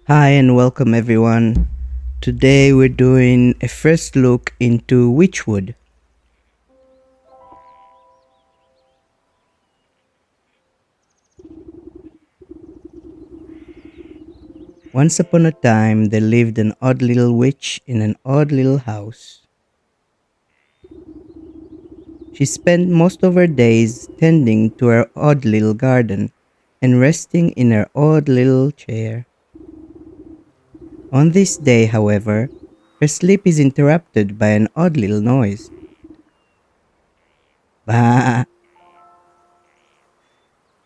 Hi and welcome everyone. Today we're doing a first look into Wytchwood. Once upon a time there lived an odd little witch in an odd little house. She spent most of her days tending to her odd little garden and resting in her odd little chair. On this day, however, her sleep is interrupted by an odd little noise. Bah!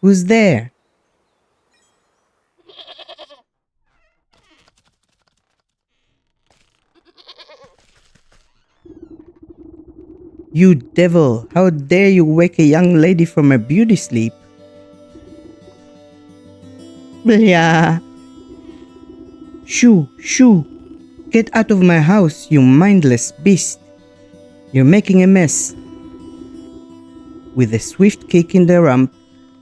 Who's there? You devil! How dare you wake a young lady from her beauty sleep? Blah! Shoo! Shoo! Get out of my house, you mindless beast! You're making a mess. With a swift kick in the rump,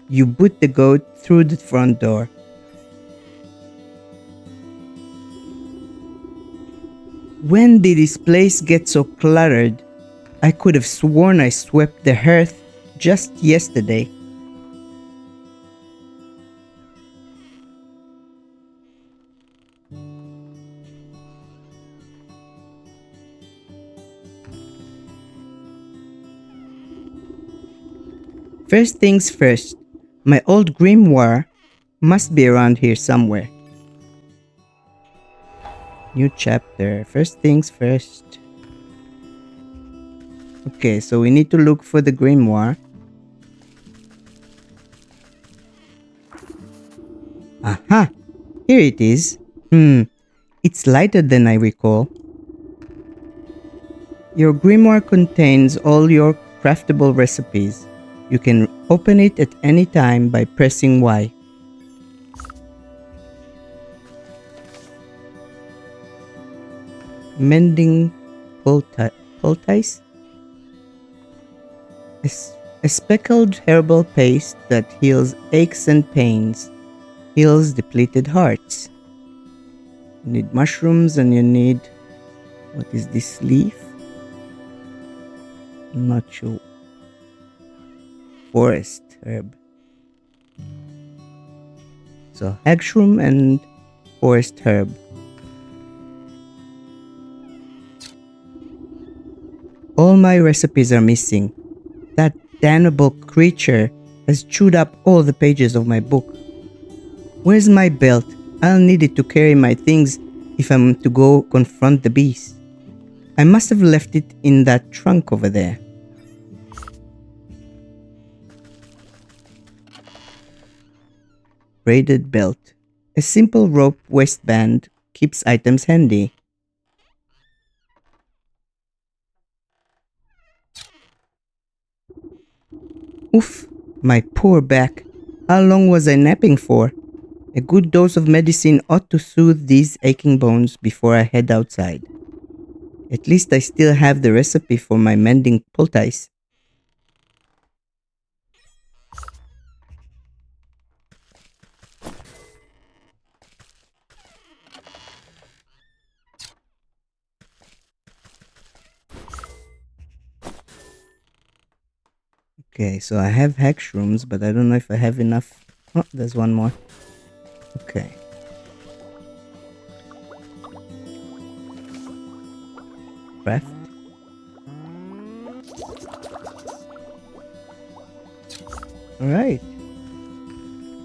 you boot the goat through the front door. When did this place get so cluttered? I could have sworn I swept the hearth just yesterday. First things first, my old grimoire must be around here somewhere. New chapter. First things first. Okay, so we need to look for the grimoire. Aha! Here it is. It's lighter than I recall. Your grimoire contains all your craftable recipes. You can open it at any time by pressing Y. Mending poultice? A speckled herbal paste that heals aches and pains, heals depleted hearts. You need mushrooms and you need... what is this leaf? I'm not sure. Forest herb. So hagshroom and forest herb. All my recipes are missing. That damnable creature has chewed up all the pages of my book. Where's my belt? I'll need it to carry my things if I'm to go confront the beast. I must have left it in that trunk over there. Braided belt. A simple rope waistband keeps items handy. Oof, my poor back. How long was I napping for? A good dose of medicine ought to soothe these aching bones before I head outside. At least I still have the recipe for my mending poultice. Okay, so I have haghrooms, but I don't know if I have enough. Oh, there's one more. Okay. Craft. Alright.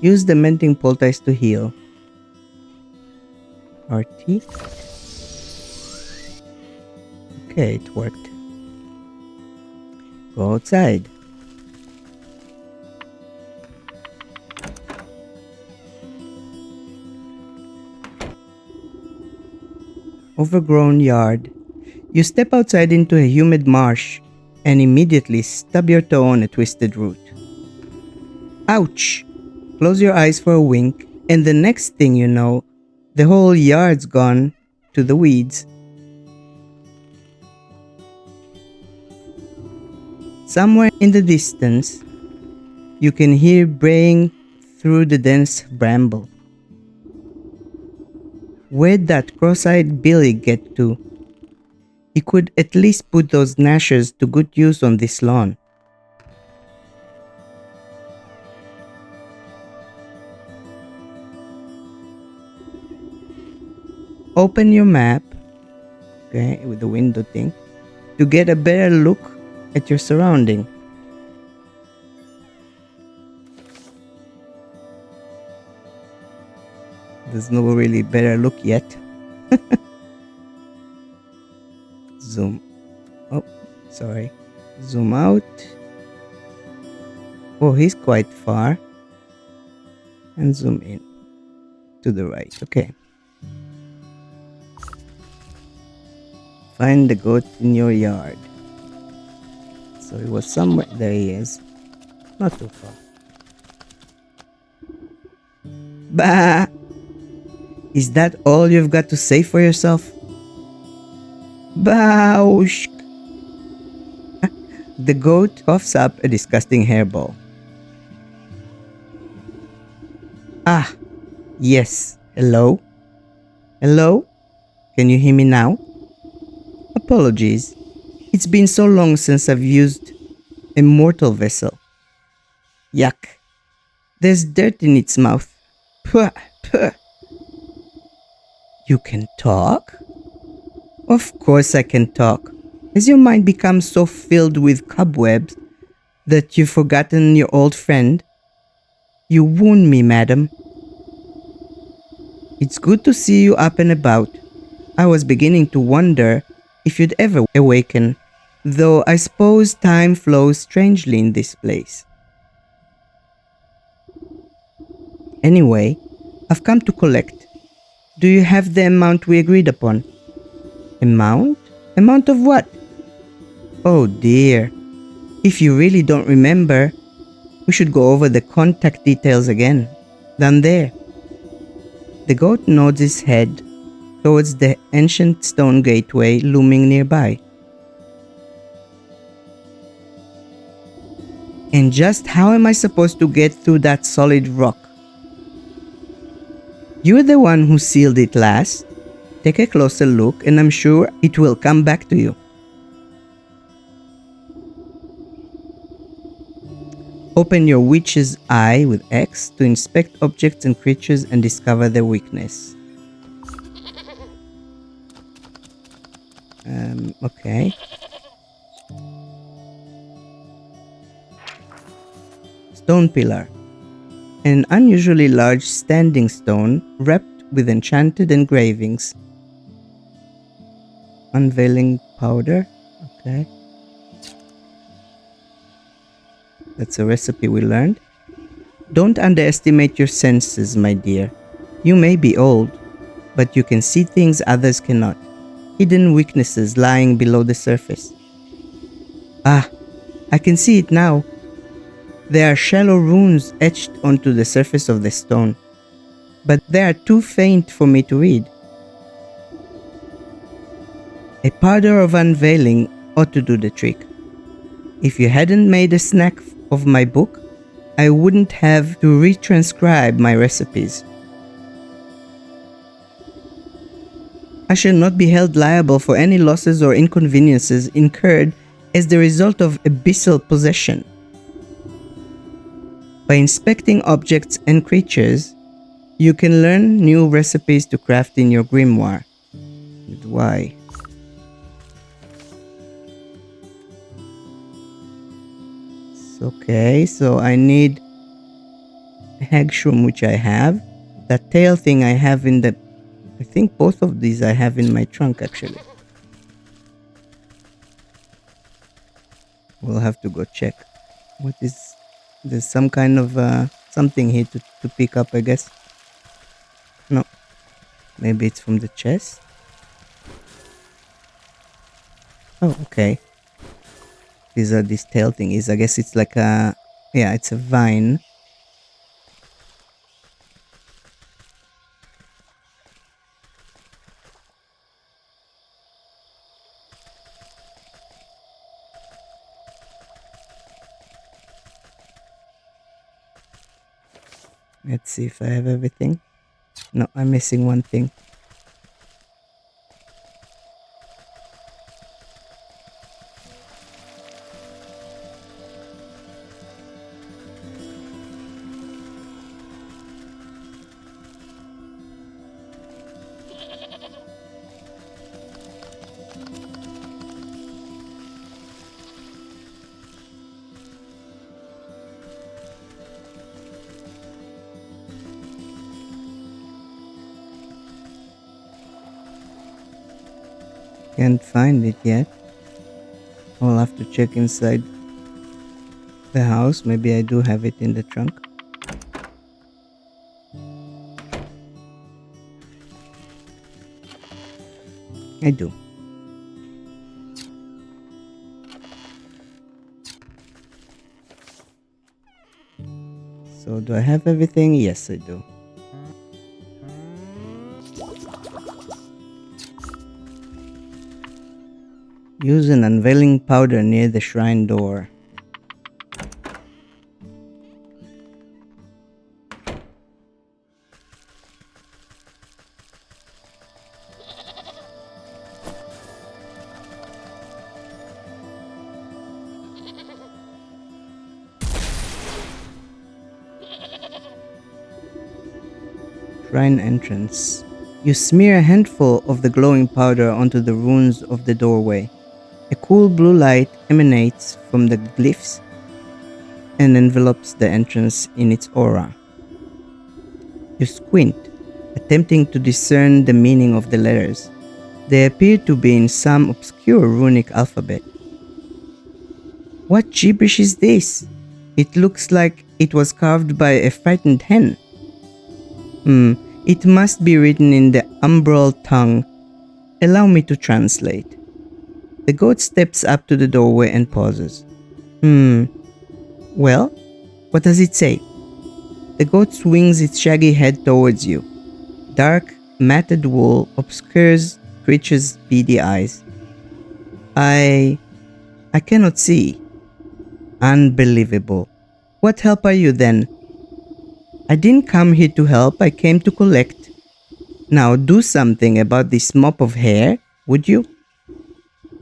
Use the mending poultice to heal. RT. Okay, it worked. Go outside. Overgrown yard. You step outside into a humid marsh and immediately stub your toe on a twisted root. Ouch! Close your eyes for a wink, and the next thing you know, the whole yard's gone to the weeds. Somewhere in the distance, you can hear braying through the dense bramble. Where'd that cross-eyed Billy get to? He could at least put those gnashers to good use on this lawn. Open your map, okay, with the window thing, to get a better look at your surrounding. There's no really better look yet. Zoom. Oh, sorry. Zoom out. Oh, he's quite far. And zoom in. To the right. Okay. Find the goat in your yard. So it was somewhere. There he is. Not too far. Bah! Is that all you've got to say for yourself? Bausch! The goat coughs up a disgusting hairball. Ah, yes. Hello? Hello? Can you hear me now? Apologies. It's been so long since I've used a mortal vessel. Yuck. There's dirt in its mouth. Puh, puh. You can talk? Of course I can talk. Has your mind become so filled with cobwebs that you've forgotten your old friend? You wound me, madam. It's good to see you up and about. I was beginning to wonder if you'd ever awaken, though I suppose time flows strangely in this place. Anyway, I've come to collect. Do you have the amount we agreed upon? Amount? Amount of what? Oh dear. If you really don't remember, we should go over the contact details again. Down there. The goat nods his head towards the ancient stone gateway looming nearby. And just how am I supposed to get through that solid rock? You're the one who sealed it last. Take a closer look and I'm sure it will come back to you. Open your witch's eye with X to inspect objects and creatures and discover their weakness. Okay. Stone pillar. An unusually large standing stone wrapped with enchanted engravings. Unveiling powder. Okay. That's a recipe we learned. Don't underestimate your senses, my dear. You may be old, but you can see things others cannot. Hidden weaknesses lying below the surface. Ah, I can see it now. There are shallow runes etched onto the surface of the stone, but they are too faint for me to read. A powder of unveiling ought to do the trick. If you hadn't made a snack of my book, I wouldn't have to retranscribe my recipes. I shall not be held liable for any losses or inconveniences incurred as the result of abyssal possession. By inspecting objects and creatures, you can learn new recipes to craft in your grimoire. With Y. Okay, so I need Hagshroom, which I have. That tail thing I have in the... I think both of these I have in my trunk, actually. We'll have to go check. What is... There's some kind of something here to pick up, I guess. No. Maybe it's from the chest. Oh, okay. These are these tail thingies. I guess it's like a... Yeah, it's a vine. Let's see if I have everything. No, I'm missing one thing. Can't find it yet. I'll have to check inside the house. Maybe I do have it in the trunk. I do. So do I have everything? Yes, I do. Use an unveiling powder near the shrine door. Shrine entrance. You smear a handful of the glowing powder onto the runes of the doorway. A cool blue light emanates from the glyphs and envelops the entrance in its aura. You squint, attempting to discern the meaning of the letters. They appear to be in some obscure runic alphabet. What gibberish is this? It looks like it was carved by a frightened hen. It must be written in the umbral tongue. Allow me to translate. The goat steps up to the doorway and pauses. Well, what does it say? The goat swings its shaggy head towards you. Dark, matted wool obscures creature's beady eyes. I cannot see. Unbelievable. What help are you then? I didn't come here to help, I came to collect. Now do something about this mop of hair, would you?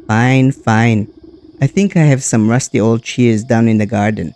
Fine, fine. I think I have some rusty old shears down in the garden.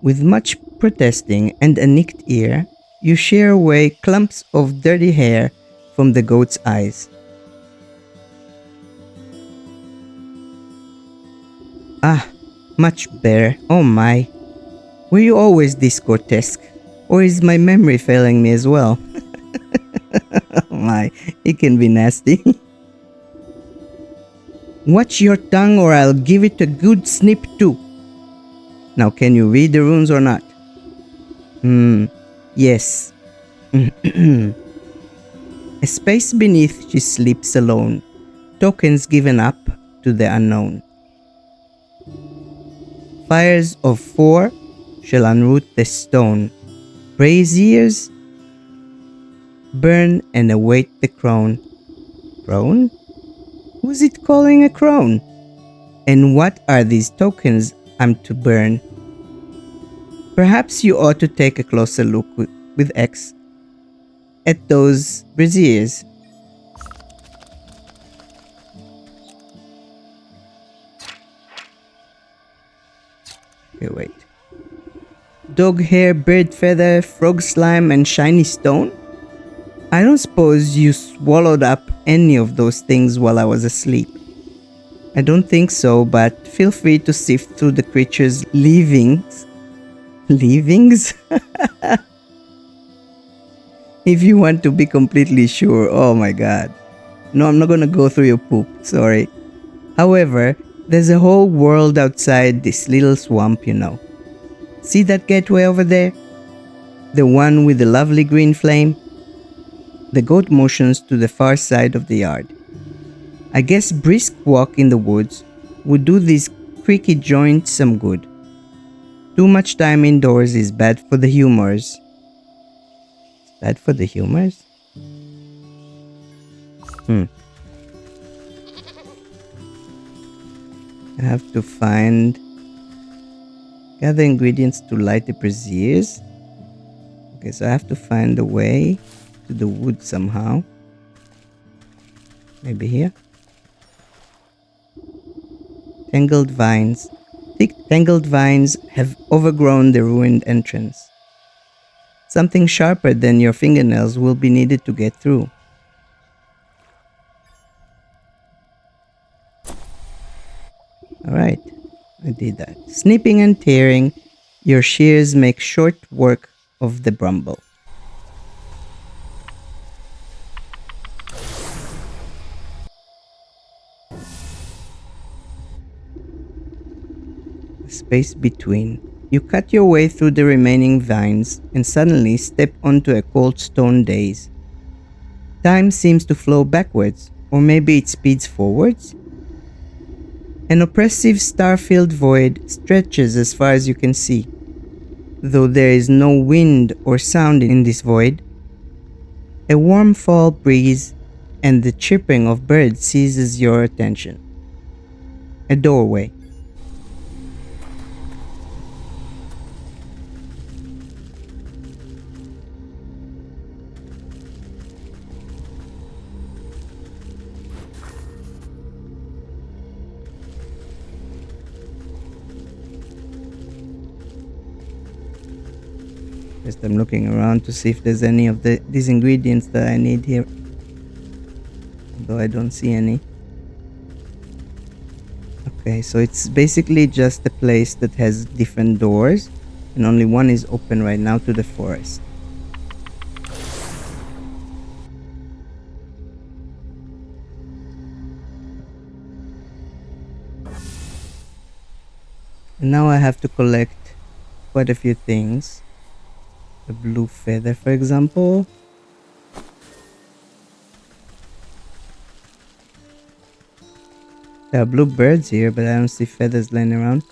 With much protesting and a nicked ear, you shear away clumps of dirty hair from the goat's eyes. Ah, much better. Oh my. Were you always this grotesque? Or is my memory failing me as well? Oh my, it can be nasty. Watch your tongue or I'll give it a good snip too. Now can you read the runes or not? Yes. A space beneath she sleeps alone. Tokens given up to the unknown. Fires of 4 shall unroot the stone. Braziers burn and await the crone. Crone? Who's it calling a crone? And what are these tokens I'm to burn? Perhaps you ought to take a closer look with X at those braziers. Okay, wait. Dog hair, bird feather, frog slime, and shiny stone? I don't suppose you swallowed up any of those things while I was asleep. I don't think so, but feel free to sift through the creature's leavings. Leavings? If you want to be completely sure, oh my god. No, I'm not gonna go through your poop, sorry. However, there's a whole world outside this little swamp, you know. See that gateway over there? The one with the lovely green flame? The goat motions to the far side of the yard. I guess brisk walk in the woods would do these creaky joints some good. Too much time indoors is bad for the humors. Bad for the humors? I have to gather ingredients to light the braziers. Okay, so I have to find a way to the wood somehow. Maybe here. Tangled vines. Thick tangled vines have overgrown the ruined entrance. Something sharper than your fingernails will be needed to get through. Alright, I did that. Snipping and tearing, your shears make short work of the bramble. The space between. You cut your way through the remaining vines and suddenly step onto a cold stone daze. Time seems to flow backwards, or maybe it speeds forwards. An oppressive star-filled void stretches as far as you can see. Though there is no wind or sound in this void, a warm fall breeze and the chirping of birds seizes your attention. A doorway. First I'm looking around to see if there's any of these ingredients that I need here. Although I don't see any. Okay, so it's basically just a place that has different doors. And only one is open right now to the forest. And now I have to collect quite a few things. A blue feather, for example. There are blue birds here, but I don't see feathers laying around.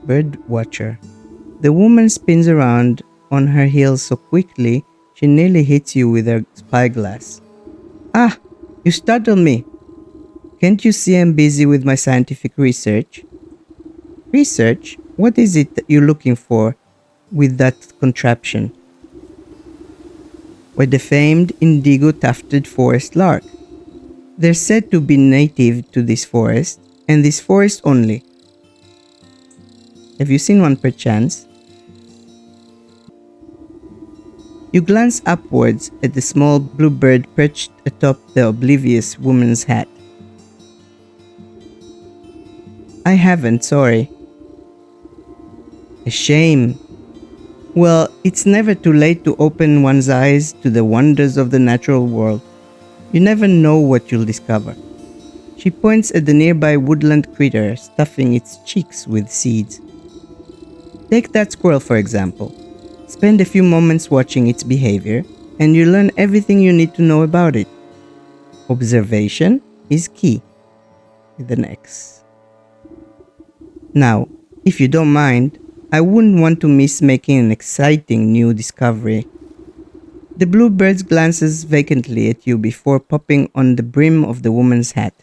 Bird watcher. The woman spins around on her heels so quickly she nearly hits you with her spyglass. Ah! You startled me! Can't you see I'm busy with my scientific research? Research? What is it that you're looking for with that contraption? Why, the famed indigo-tufted forest lark. They're said to be native to this forest, and this forest only. Have you seen one perchance? You glance upwards at the small blue bird perched atop the oblivious woman's hat. I haven't, sorry. A shame. Well, it's never too late to open one's eyes to the wonders of the natural world. You never know what you'll discover. She points at the nearby woodland critter stuffing its cheeks with seeds. Take that squirrel for example. Spend a few moments watching its behavior, and you learn everything you need to know about it. Observation is key, with an X. Now, if you don't mind, I wouldn't want to miss making an exciting new discovery. The bluebird glances vacantly at you before popping on the brim of the woman's hat.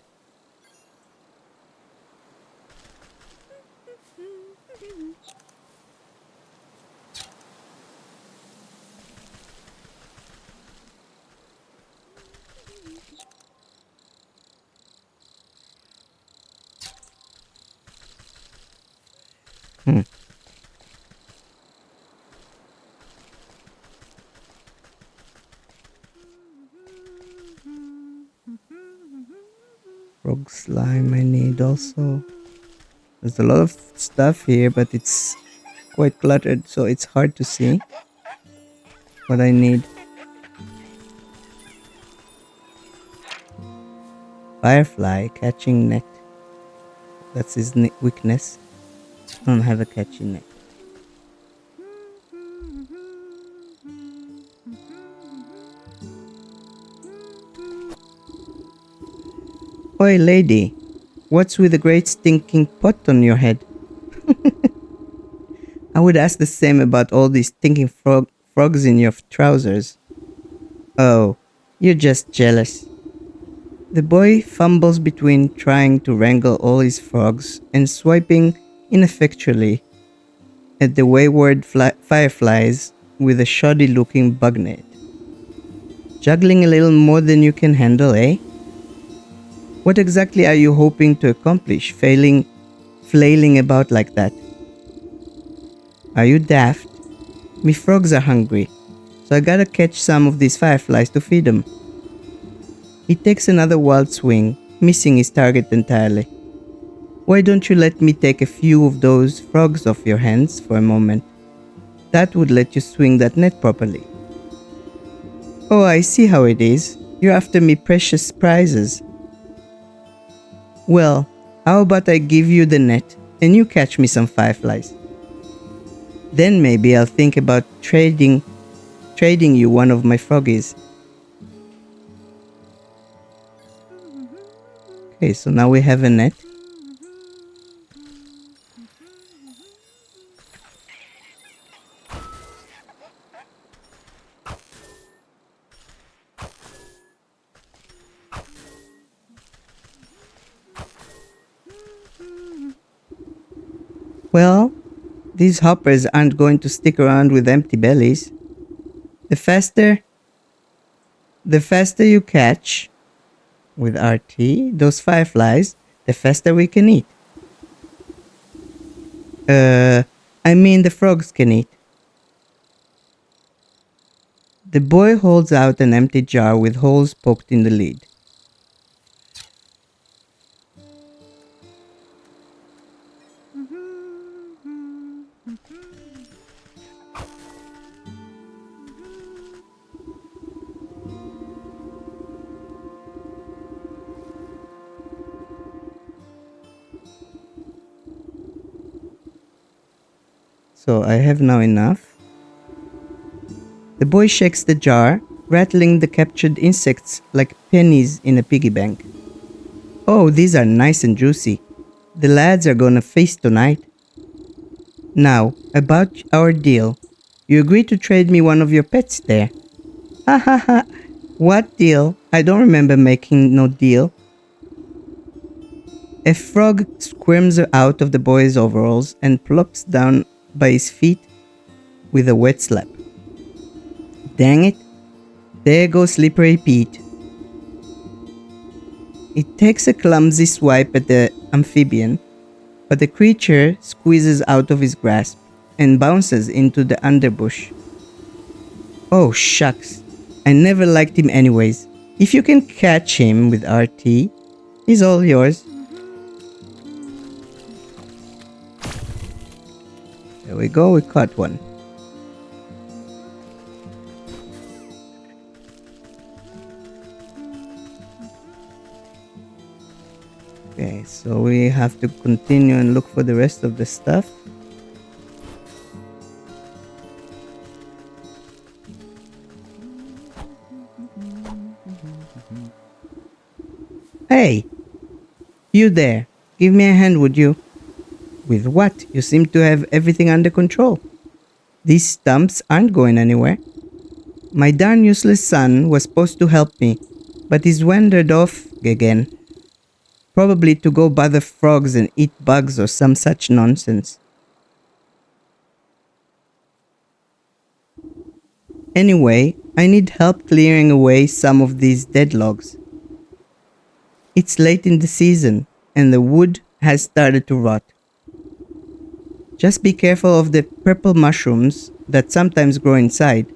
Frog slime I need also. There's a lot of stuff here, but it's quite cluttered, so it's hard to see what I need. Firefly catching net. That's his weakness. I don't have a catching net. Oi, lady, what's with the great stinking pot on your head? I would ask the same about all these stinking frogs in your trousers. Oh, you're just jealous. The boy fumbles between trying to wrangle all his frogs and swiping ineffectually. at the wayward fireflies with a shoddy-looking bug net. Juggling a little more than you can handle, eh? What exactly are you hoping to accomplish, flailing about like that? Are you daft? Me frogs are hungry, so I gotta catch some of these fireflies to feed them. He takes another wild swing, missing his target entirely. Why don't you let me take a few of those frogs off your hands for a moment? That would let you swing that net properly. Oh, I see how it is. You're after me precious prizes. Well, how about I give you the net and you catch me some fireflies? Then maybe I'll think about trading you one of my froggies. Okay, so now we have a net. Well, these hoppers aren't going to stick around with empty bellies. The faster you catch with RT those fireflies, the faster we can eat. I mean the frogs can eat. The boy holds out an empty jar with holes poked in the lid. So I have now enough. The boy shakes the jar, rattling the captured insects like pennies in a piggy bank. Oh, these are nice and juicy. The lads are gonna feast tonight. Now, about our deal. You agreed to trade me one of your pets there. Ha ha ha. What deal? I don't remember making no deal. A frog squirms out of the boy's overalls and plops down by his feet with a wet slap. Dang it. There goes Slippery Pete. It takes a clumsy swipe at the amphibian, but the creature squeezes out of his grasp and bounces into the underbush. Oh shucks, I never liked him anyways. If you can catch him with RT, he's all yours. There we go, we caught one. Okay, so we have to continue and look for the rest of the stuff. Hey! You there! Give me a hand, would you? With what? You seem to have everything under control. These stumps aren't going anywhere. My darn useless son was supposed to help me, but he's wandered off again. Probably to go bother frogs and eat bugs or some such nonsense. Anyway, I need help clearing away some of these dead logs. It's late in the season, and the wood has started to rot. Just be careful of the purple mushrooms that sometimes grow inside.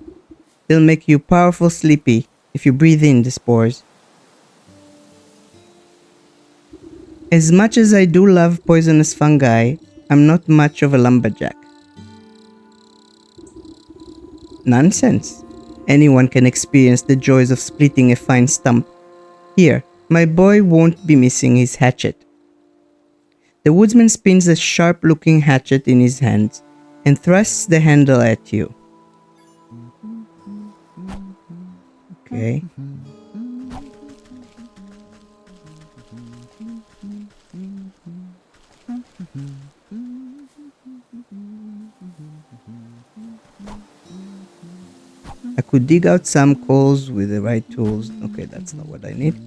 They'll make you powerful sleepy if you breathe in the spores. As much as I do love poisonous fungi, I'm not much of a lumberjack. Nonsense. Anyone can experience the joys of splitting a fine stump. Here, my boy won't be missing his hatchet. The woodsman spins a sharp-looking hatchet in his hands and thrusts the handle at you. Okay. I could dig out some coals with the right tools. Okay, that's not what I need.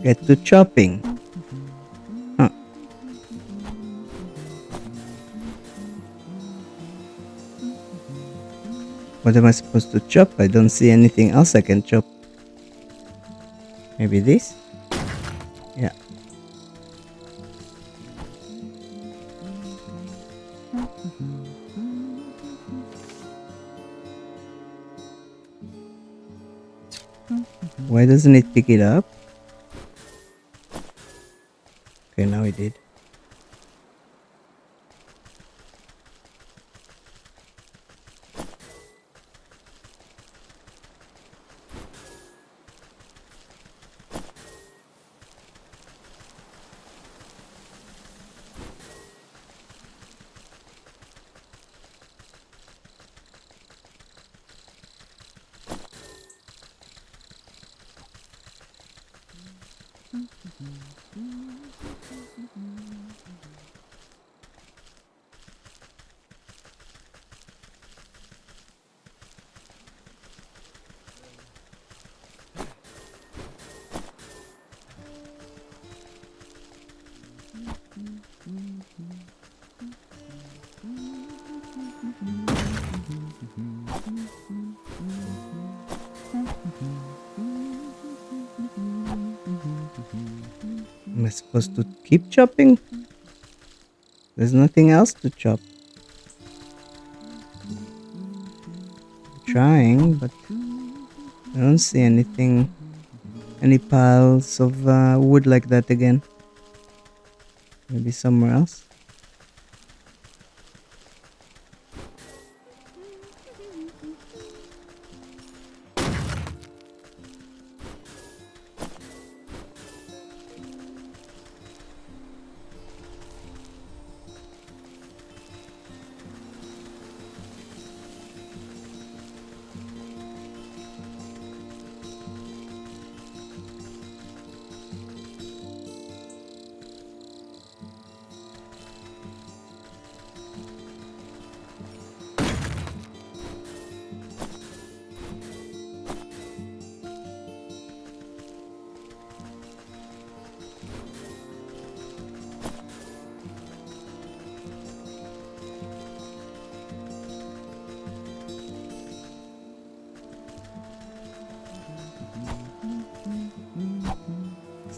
get to chopping. Huh. What am I supposed to chop? I don't see anything else I can chop. Maybe this? Yeah. Why doesn't it pick it up? Okay, now it did. Am I supposed to keep chopping? There's nothing else to chop. I'm trying, but I don't see anything. Any piles of wood like that again. Maybe somewhere else.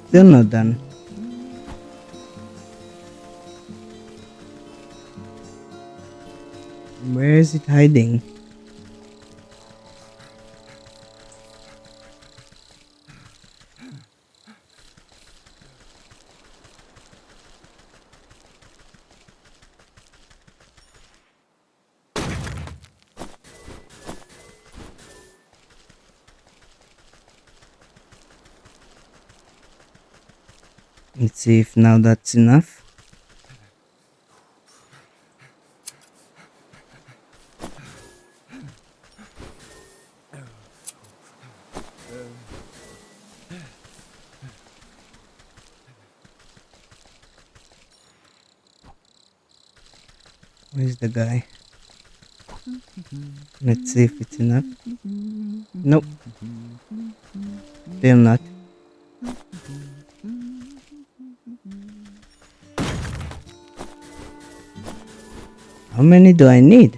Still not done. Where is it hiding? Let's see if now that's enough. Where's the guy? Let's see if it's enough. Nope. Still not. How many do I need?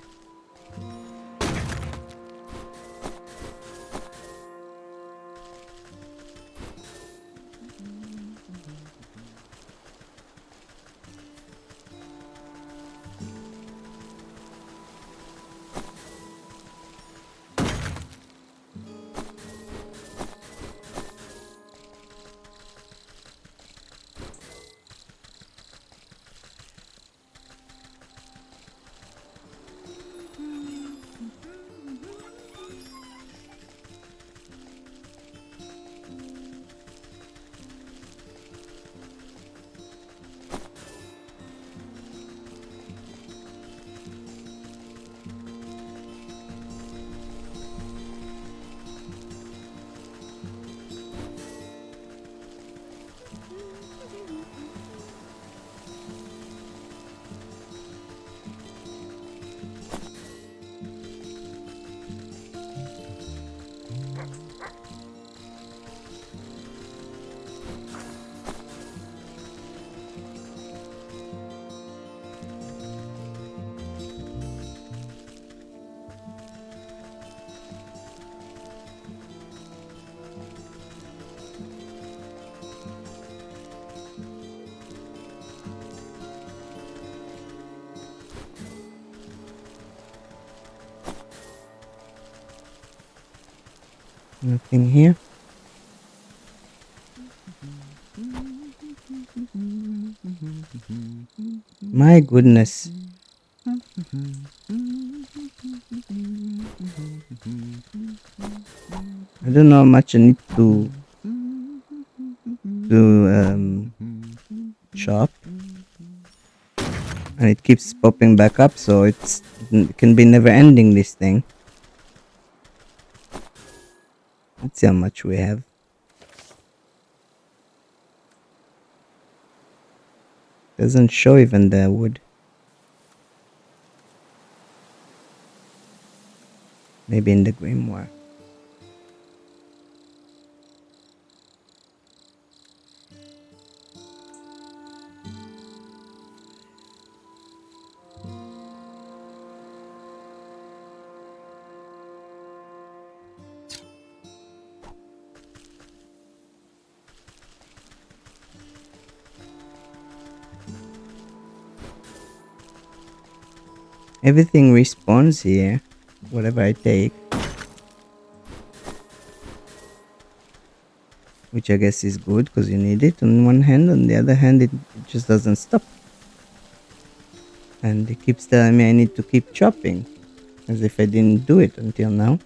Nothing here. My goodness. I don't know how much I need to chop, and it keeps popping back up, so it can be never ending, this thing. Let's see how much we have. Doesn't show even the wood. Maybe in the grimoire. Everything respawns here, whatever I take. Which I guess is good because you need it on one hand, on the other hand it just doesn't stop. And it keeps telling me I need to keep chopping, as if I didn't do it until now.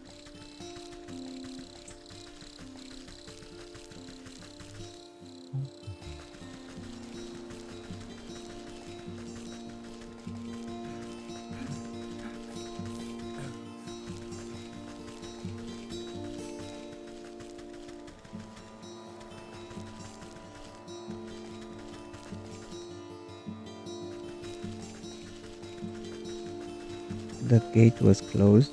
That gate was closed.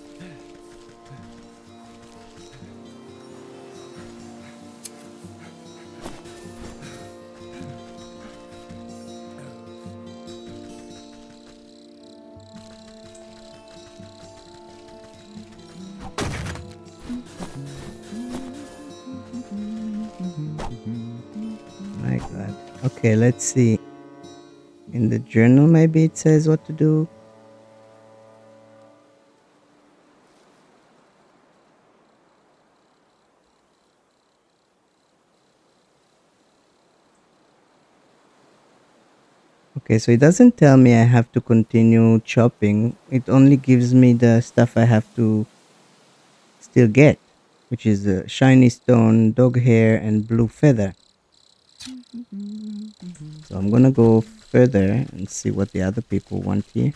My god. Okay, let's see. In the journal maybe it says what to do. Okay, so it doesn't tell me I have to continue chopping. It only gives me the stuff I have to still get, which is a shiny stone, dog hair, and blue feather. So I'm gonna go further and see what the other people want here,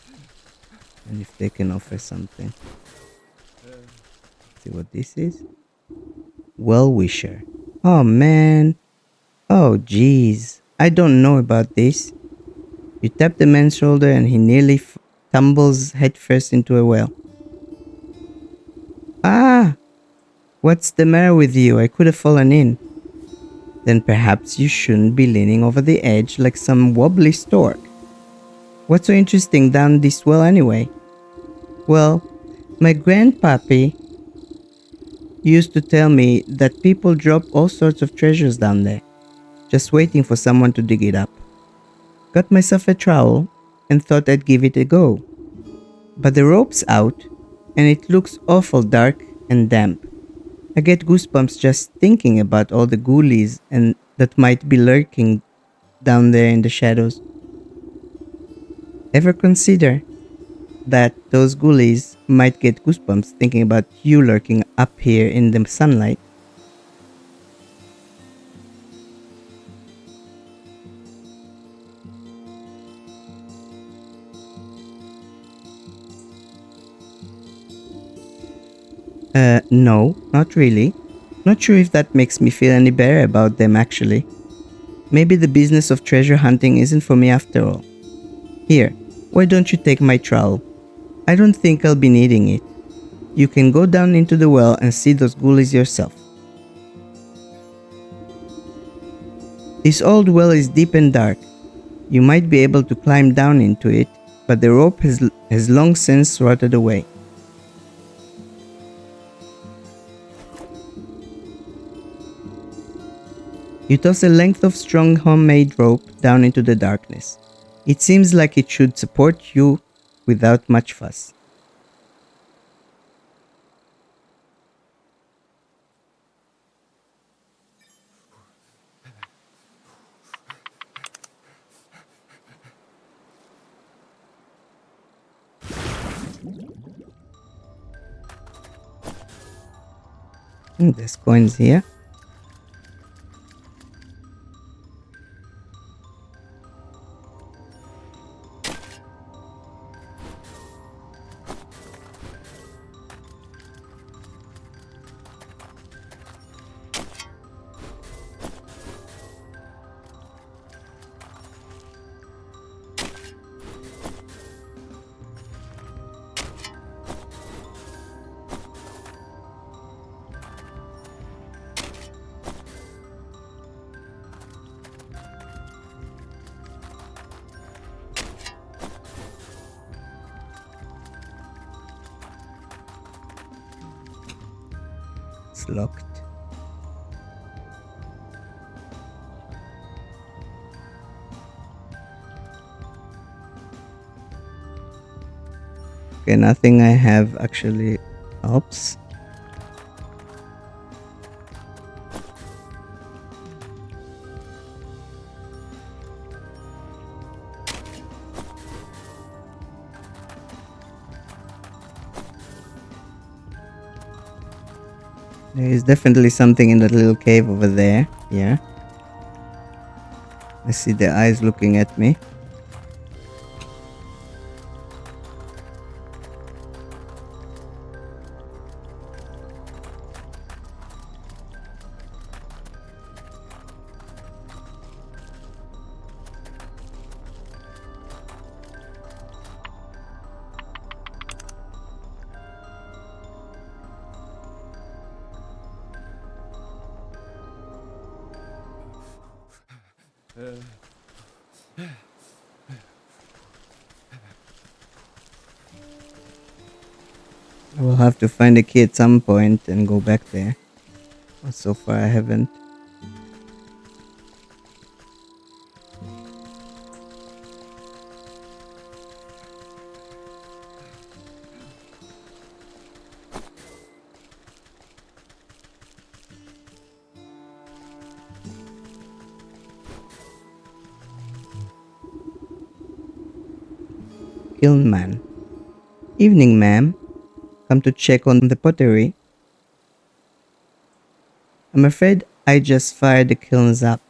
and if they can offer something. See what this is. Well-wisher. Oh man. Oh jeez. I don't know about this. You tap the man's shoulder and he nearly tumbles headfirst into a well. Ah! What's the matter with you? I could have fallen in. Then perhaps you shouldn't be leaning over the edge like some wobbly stork. What's so interesting down this well anyway? Well, my grandpappy used to tell me that people drop all sorts of treasures down there, just waiting for someone to dig it up. Got myself a trowel and thought I'd give it a go. But the rope's out and it looks awful dark and damp. I get goosebumps just thinking about all the ghoulies and that might be lurking down there in the shadows. Ever consider that those ghoulies might get goosebumps thinking about you lurking up here in the sunlight? No, not really. Not sure if that makes me feel any better about them actually. Maybe the business of treasure hunting isn't for me after all. Here, why don't you take my trowel? I don't think I'll be needing it. You can go down into the well and see those ghoulies yourself. This old well is deep and dark. You might be able to climb down into it, but the rope has long since rotted away. You toss a length of strong homemade rope down into the darkness. It seems like it should support you without much fuss. There's coins here. It's locked. Okay, nothing I have actually helps. There is definitely something in that little cave over there. Yeah. I see the eyes looking at me. I will have to find a key at some point and go back there. But so far I haven't. Kiln man. Evening, ma'am. Come to check on the pottery. I'm afraid I just fired the kilns up,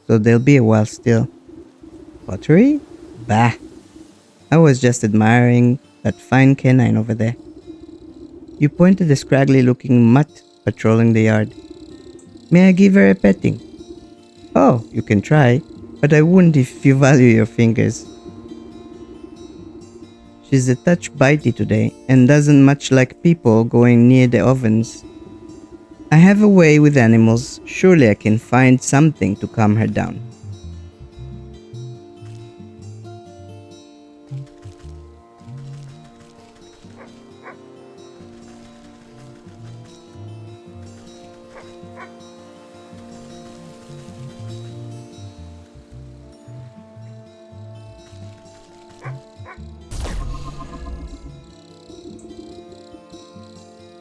so they'll be a while still. Pottery? Bah! I was just admiring that fine canine over there. You pointed a scraggly looking mutt patrolling the yard. May I give her a petting? Oh, you can try, but I wouldn't if you value your fingers. She's a touch bitey today and doesn't much like people going near the ovens. I have a way with animals. Surely I can find something to calm her down.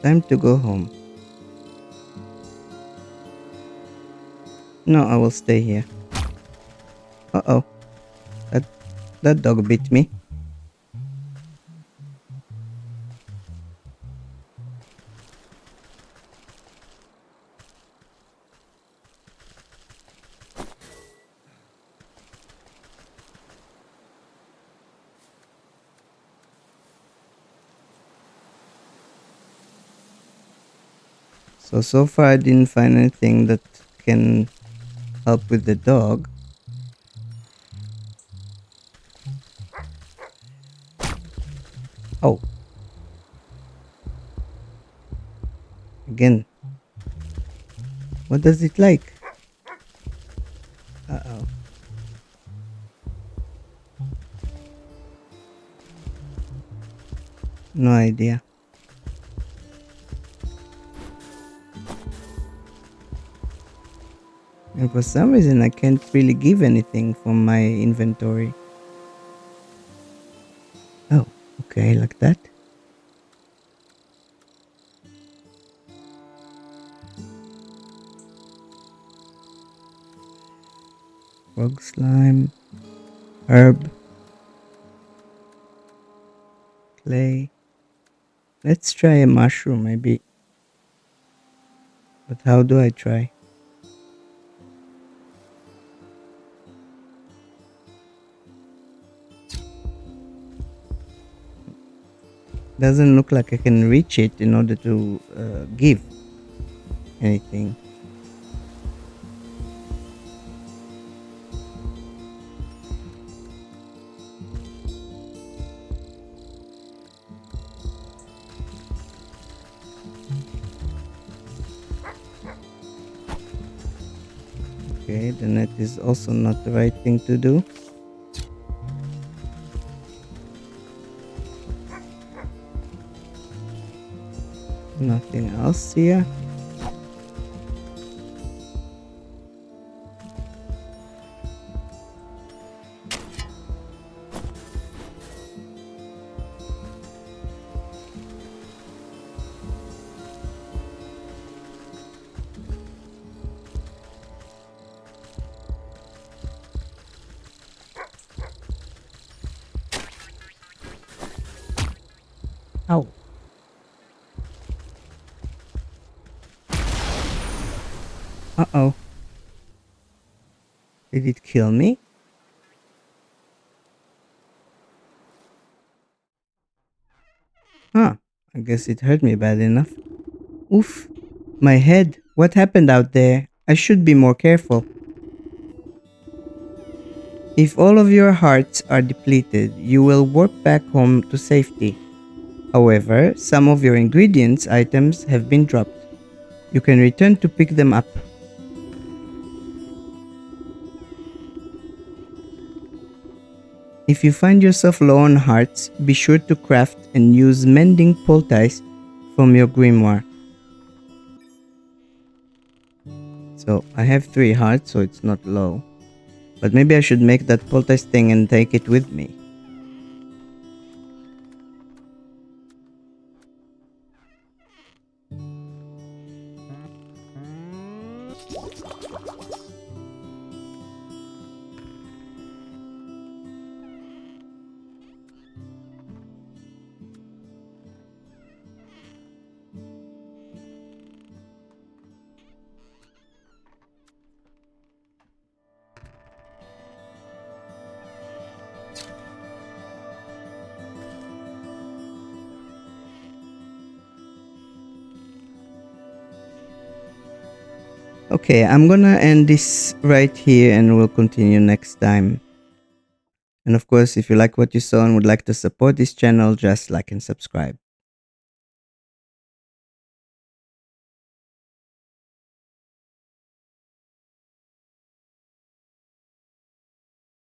Time to go home. No, I will stay here. Uh-oh. That, that dog bit me. So far I didn't find anything that can help with the dog. Oh. Again. What does it like? Uh-oh. No idea. And for some reason I can't really give anything from my inventory. Oh, okay, like that. Frog slime, herb, clay. Let's try a mushroom maybe. But how do I try? Doesn't look like I can reach it in order to give anything. Okay, the net is also not the right thing to do. Nothing else here. Ow. Uh-oh. Did it kill me? Huh. I guess it hurt me bad enough. Oof. My head. What happened out there? I should be more careful. If all of your hearts are depleted, you will warp back home to safety. However, some of your ingredients items have been dropped. You can return to pick them up. If you find yourself low on hearts, be sure to craft and use mending poultice from your grimoire. So I have 3 hearts, so it's not low. But maybe I should make that poultice thing and take it with me. Okay, I'm gonna end this right here and we'll continue next time. And of course, if you like what you saw and would like to support this channel, just like and subscribe.